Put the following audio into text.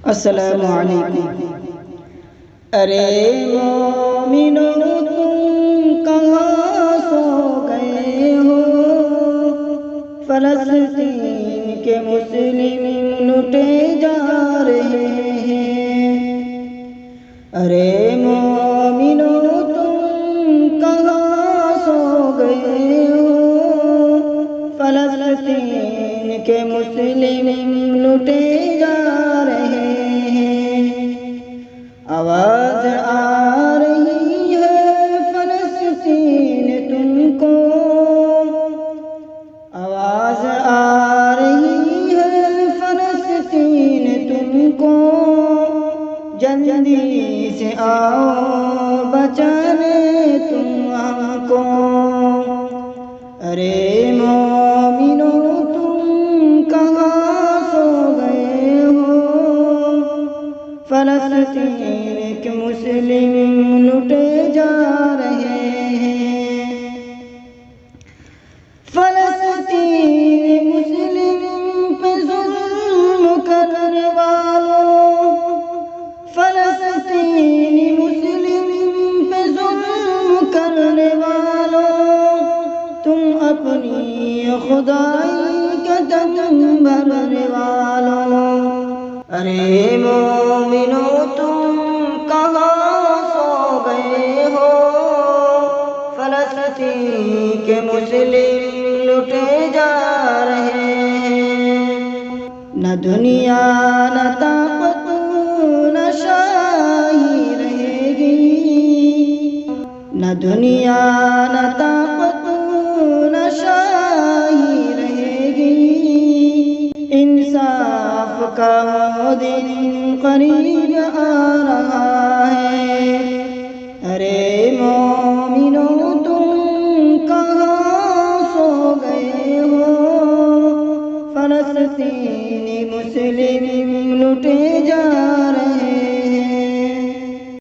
السلام علیکم۔ ارے مومنو تم کہاں سو گئے ہو، فلسطین کے مسلم لوٹے جا رہے ہیں۔ ارے مومنو تم کہاں سو گئے ہو، فلسطین کے مسلم لوٹے جا رہے ہیں۔ آواز آ رہی ہے فلسطین تم کو، آواز آ رہی ہے فلسطین تم کو، جلدی سے آؤ بچانے تم ہم کو۔ ارے مومنو تم کہاں سو گئے ہو، فلسطین کے مسلم لوٹے جا رہے ہیں۔ فلسطین مسلم پہ ظلم کرنے والوں، فلسطین مسلم پہ ظلم کرنے والوں، تم اپنی خدائی کا دم بھرنے والوں۔ ارے مومنو تم کہاں سو گئے ہو، فلسطین کے مسلم لوٹے جا رہے ہیں۔ نہ دنیا نہ طاقت نہ شاہی رہے گی، نہ دنیا نہ طاقت نہ شاہی رہے گی، انصاف کا دن قریب آ رہا ہے۔ ارے مومنو تم کہاں سو گئے ہو، فلسطینی مسلم لوٹے جا رہے